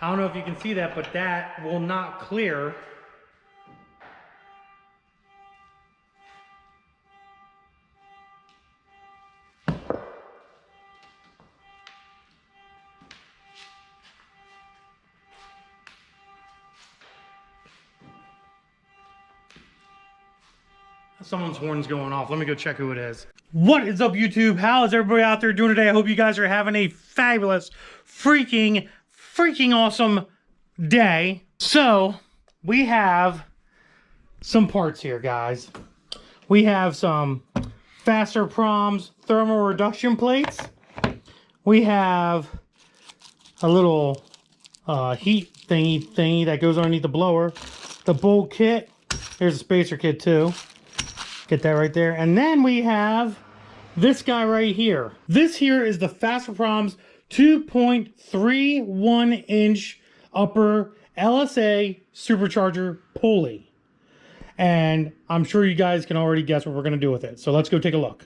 I don't know if you can see that, but that will not clear. Someone's horn's going off. Let me go check who it is. What is up, YouTube? How is everybody out there doing today? I hope you guys are having a fabulous, freaking awesome day. So, we have some parts here, guys. We have some Fasterproms thermal reduction plates. We have a little heat thingy that goes underneath the blower. The bolt kit. There's a spacer kit too. Get that right there. And then we have this guy right here. This here is the Fasterproms 2.31 inch upper LSA supercharger pulley. And I'm sure you guys can already guess what we're going to do with it. So let's go take a look.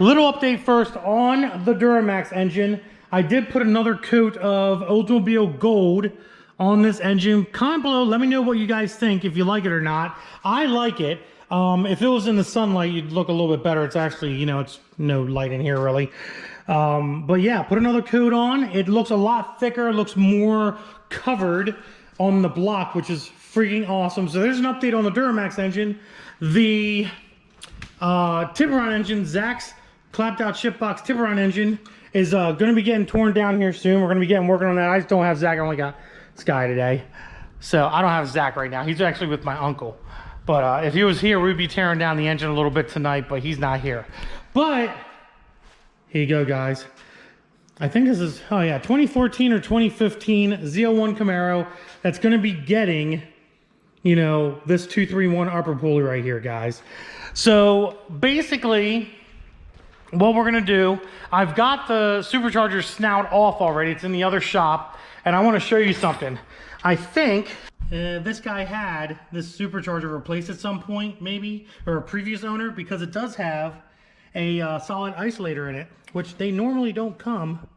Little update first on the Duramax engine. I did put another coat of Oldsmobile Gold on this engine. Comment below, let me know what you guys think, if you like it or not. I like it. If it was in the sunlight, you'd look a little bit better. It's actually, you know, it's no light in here really. But yeah, put another coat on. It looks a lot thicker, looks more covered on the block, which is freaking awesome. So there's an update on the Duramax engine. The Tiburon engine, Zach's clapped out shipbox Tiburon engine, is going to be getting torn down here soon. We're going to be working on that. I just don't have Zach. I only got Sky today. So I don't have Zach right now. He's actually with my uncle. But if he was here, we'd be tearing down the engine a little bit tonight, but he's not here. But here you go, guys. I think this is, oh yeah, 2014 or 2015 ZL1 Camaro that's going to be getting, you know, this 231 upper pulley right here, guys. So basically, what we're going to do, I've got the supercharger snout off already. It's in the other shop, and I want to show you something. I think this guy had this supercharger replaced at some point, maybe, or a previous owner, because it does have a solid isolator in it, which they normally don't come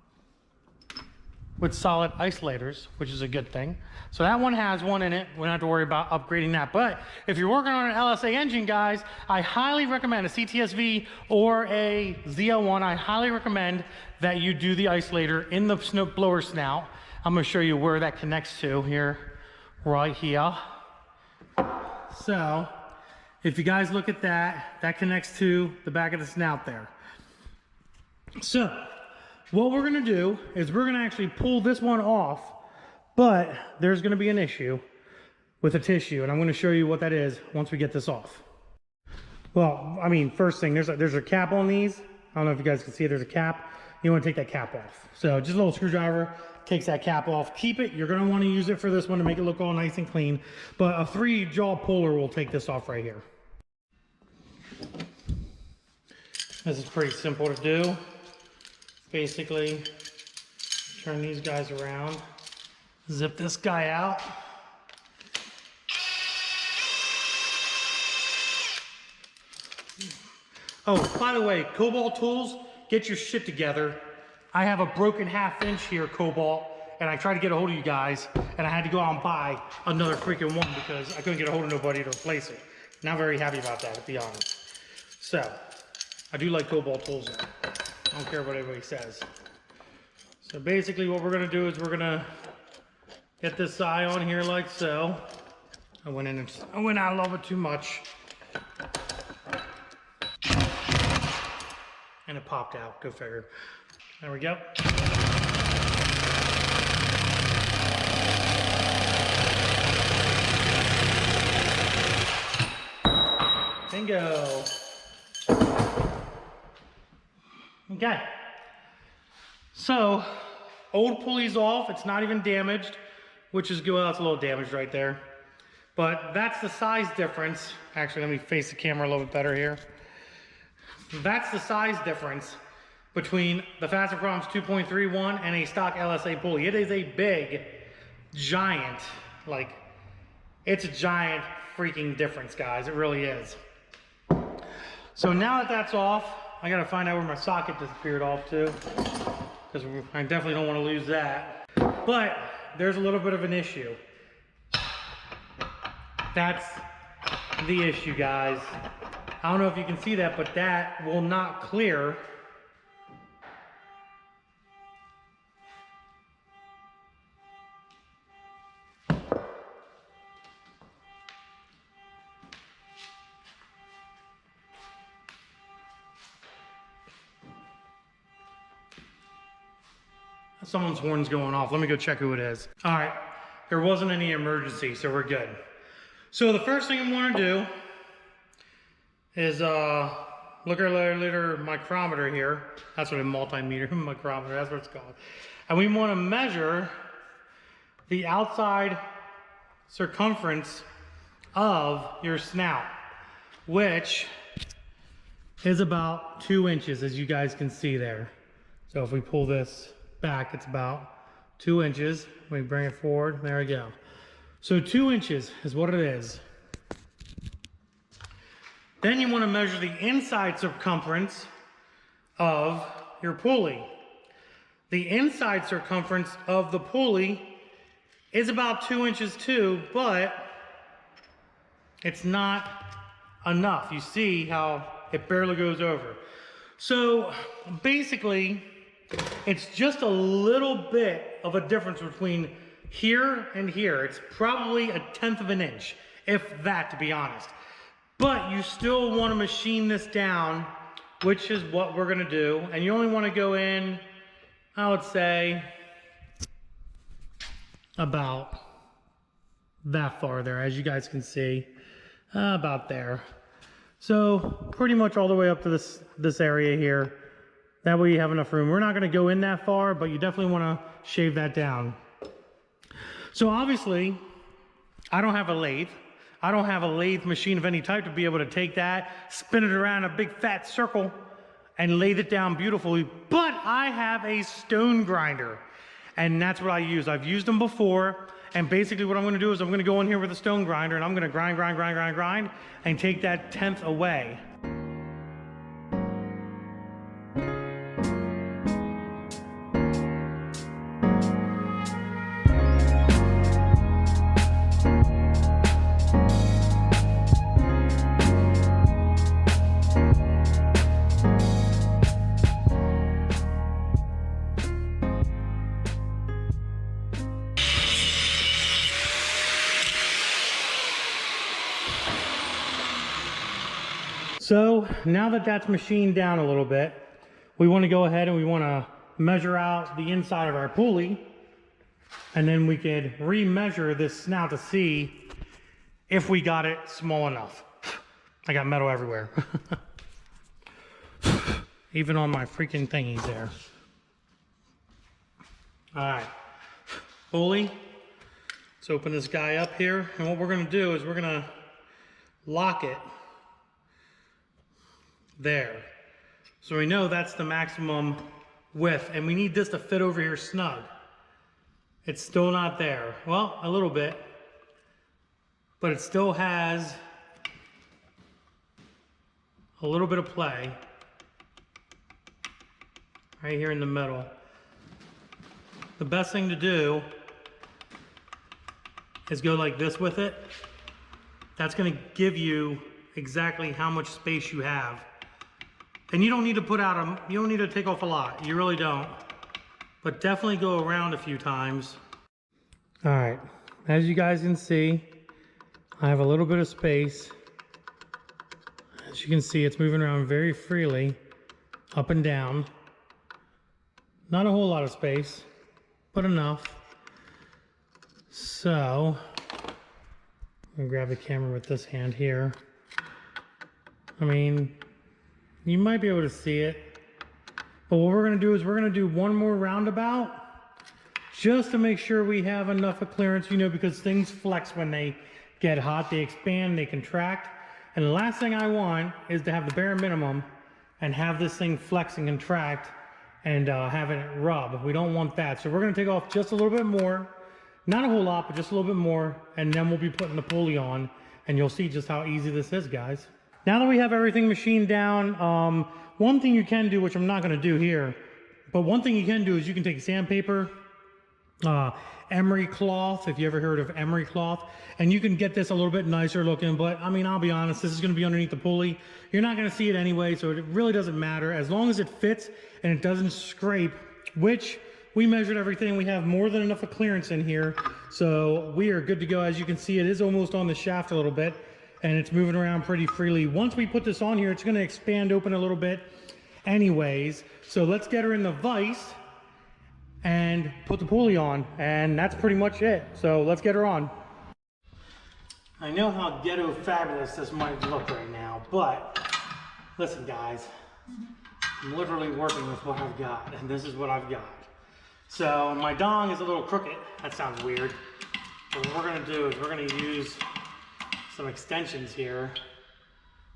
with solid isolators, which is a good thing. So that one has one in it. We don't have to worry about upgrading that. But if you're working on an LSA engine, guys, I highly recommend a CTSV or a ZL1. I highly recommend that you do the isolator in the snow blower snout. I'm going to show you where that connects to here. Right here. So if you guys look at that, that connects to the back of the snout there. So what we're going to do is we're going to actually pull this one off, but there's going to be an issue with the tissue, and I'm going to show you what that is once we get this off. Well, I mean, first thing, there's a cap on these. I don't know if you guys can see it. There's a cap. You want to take that cap off. So just a little screwdriver takes that cap off. Keep it. You're going to want to use it for this one to make it look all nice and clean. But a 3-jaw puller will take this off right here. This is pretty simple to do. Basically, turn these guys around. Zip this guy out. Oh, by the way, Cobalt Tools, get your shit together. I have a broken 1/2 inch here, Cobalt, and I tried to get a hold of you guys, and I had to go out and buy another freaking one because I couldn't get a hold of nobody to replace it. Not very happy about that, to be honest. So, I do like Cobalt Tools though. I don't care what anybody says. So basically what we're going to do is we're going to get this eye on here like so. I went out a little bit too much. And it popped out, go figure. There we go. Bingo. Okay. So, old pulley's off. It's not even damaged, which is good. Well, it's a little damaged right there. But that's the size difference. Actually, let me face the camera a little bit better here. That's the size difference between the Fasterproms 2.31 and a stock LSA pulley. It is a big, giant, like, it's a giant freaking difference, guys. It really is. So now that that's off, I gotta find out where my socket disappeared off to, because I definitely don't want to lose that. But there's a little bit of an issue. That's the issue, guys. I don't know if you can see that, but that will not clear. Someone's horn's going off. Let me go check who it is. All right, there wasn't any emergency, so we're good. So the first thing I want to do is look at our little micrometer here. That's what a multimeter micrometer, that's what it's called. And we want to measure the outside circumference of your snout, which is about 2 inches, as you guys can see there. So if we pull this back, it's about 2 inches. We bring it forward, there we go. So 2 inches is what it is. Then you want to measure the inside circumference of your pulley. The inside circumference of the pulley is about 2 inches too, but it's not enough. You see how it barely goes over. So basically, it's just a little bit of a difference between here and here. It's probably 1/10 of an inch, if that, to be honest. But you still want to machine this down, which is what we're going to do. And you only want to go in, I would say, about that far there, as you guys can see, about there. So pretty much all the way up to this area here. That way you have enough room. We're not going to go in that far, but you definitely want to shave that down. So obviously, I don't have a lathe. I don't have a lathe machine of any type to be able to take that, spin it around a big fat circle, and lathe it down beautifully. But I have a stone grinder, and that's what I use. I've used them before, and basically what I'm going to do is I'm going to go in here with a stone grinder, and I'm going to grind, and take that 1/10 away. So now that that's machined down a little bit, we want to go ahead and we want to measure out the inside of our pulley, and then we could re-measure this snout to see if we got it small enough. I got metal everywhere. Even on my freaking thingies there. All right, pulley. Let's open this guy up here, and what we're going to do is we're going to lock it there. So we know that's the maximum width, and we need this to fit over here snug. It's still not there. Well, a little bit, but it still has a little bit of play right here in the middle. The best thing to do is go like this with it. That's going to give you exactly how much space you have. And you don't need to put out you don't need to take off a lot. You really don't. But definitely go around a few times. All right, as you guys can see, I have a little bit of space. As you can see, it's moving around very freely, up and down. Not a whole lot of space, but enough. So, I'm gonna grab the camera with this hand here. I mean, you might be able to see it, but what we're going to do is we're going to do one more roundabout just to make sure we have enough of clearance, you know, because things flex when they get hot, they expand, they contract, and the last thing I want is to have the bare minimum and have this thing flex and contract and have it rub. We don't want that, so we're going to take off just a little bit more, not a whole lot, but just a little bit more, and then we'll be putting the pulley on, and you'll see just how easy this is, guys. Now that we have everything machined down, one thing you can do, which I'm not going to do here, but one thing you can do is you can take sandpaper emery cloth, if you ever heard of emery cloth, and you can get this a little bit nicer looking, but I mean, I'll be honest, this is going to be underneath the pulley. You're not going to see it anyway, so it really doesn't matter as long as it fits and it doesn't scrape, which we measured everything. We have more than enough of clearance in here, so we are good to go. As you can see, it is almost on the shaft a little bit and it's moving around pretty freely. Once we put this on here, it's going to expand open a little bit anyways. So let's get her in the vise and put the pulley on, and that's pretty much it. So let's get her on. I know how ghetto fabulous this might look right now, but listen guys, I'm literally working with what I've got, and this is what I've got. So my dong is a little crooked. That sounds weird. But what we're gonna do is we're gonna use some extensions here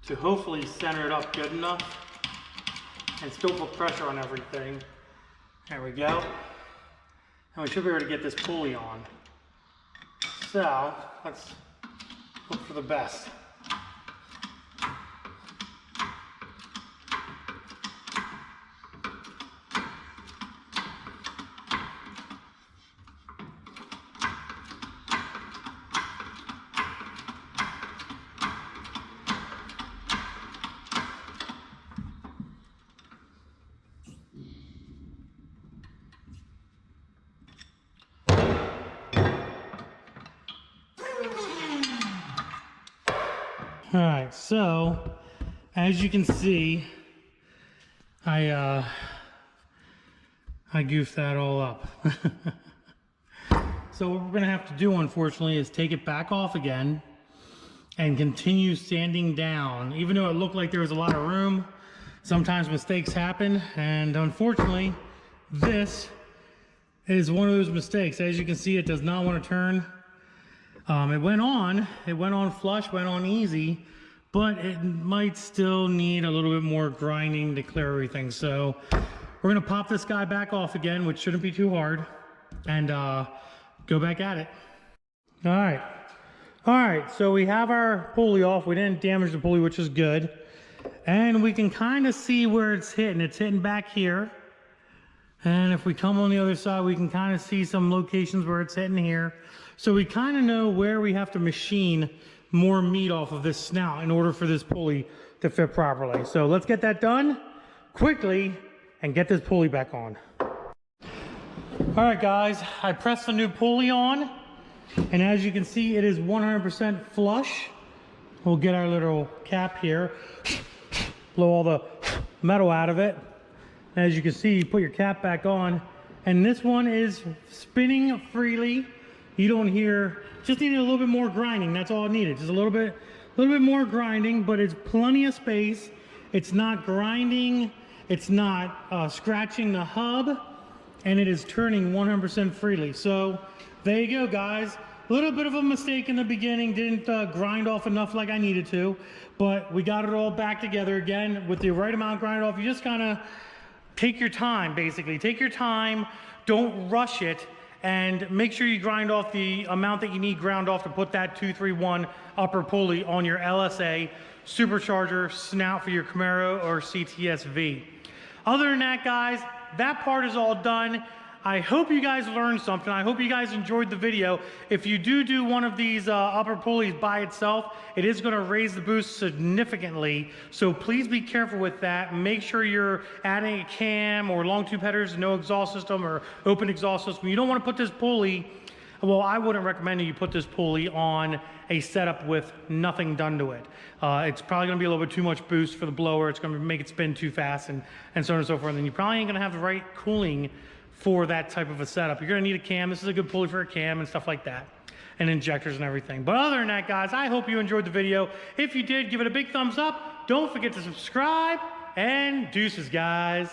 to hopefully center it up good enough and still put pressure on everything. There we go. And we should be able to get this pulley on. So let's hope for the best. All right, so as you can see, I goofed that all up. So what we're gonna have to do, unfortunately, is take it back off again and continue sanding down. Even though it looked like there was a lot of room, sometimes mistakes happen, and unfortunately, this is one of those mistakes. As you can see, it does not want to turn. It went on flush, went on easy, but it might still need a little bit more grinding to clear everything. So we're gonna pop this guy back off again, which shouldn't be too hard, and go back at it. All right, so we have our pulley off. We didn't damage the pulley, which is good. And we can kind of see where it's hitting. It's hitting back here. And if we come on the other side, we can kind of see some locations where it's hitting here. So we kind of know where we have to machine more meat off of this snout in order for this pulley to fit properly. So let's get that done quickly and get this pulley back on. All right guys, I pressed the new pulley on, and as you can see, it is 100% flush. We'll get our little cap here, blow all the metal out of it. As you can see, you put your cap back on, and this one is spinning freely. You don't hear, just needed a little bit more grinding. That's all it needed, just a little bit more grinding, but it's plenty of space. It's not grinding, it's not scratching the hub, and it is turning 100% freely. So there you go, guys. A little bit of a mistake in the beginning, didn't grind off enough like I needed to, but we got it all back together again with the right amount grinded off. You just kind of take your time, basically. Take your time, don't rush it, and make sure you grind off the amount that you need ground off to put that 231 upper pulley on your LSA supercharger snout for your Camaro or CTS-V. Other than that, guys, that part is all done. I hope you guys learned something. I hope you guys enjoyed the video. If you do one of these upper pulleys by itself, it is going to raise the boost significantly. So please be careful with that. Make sure you're adding a cam or long tube headers, no exhaust system or open exhaust system. You don't want to put this pulley, well, I wouldn't recommend that you put this pulley on a setup with nothing done to it. It's probably going to be a little bit too much boost for the blower. It's going to make it spin too fast and so on and so forth. And then you probably ain't going to have the right cooling for that type of a setup. You're going to need a cam. This is a good pulley for a cam and stuff like that, and injectors and everything. But other than that, guys, I hope you enjoyed the video. If you did, give it a big thumbs up. Don't forget to subscribe, and deuces, guys.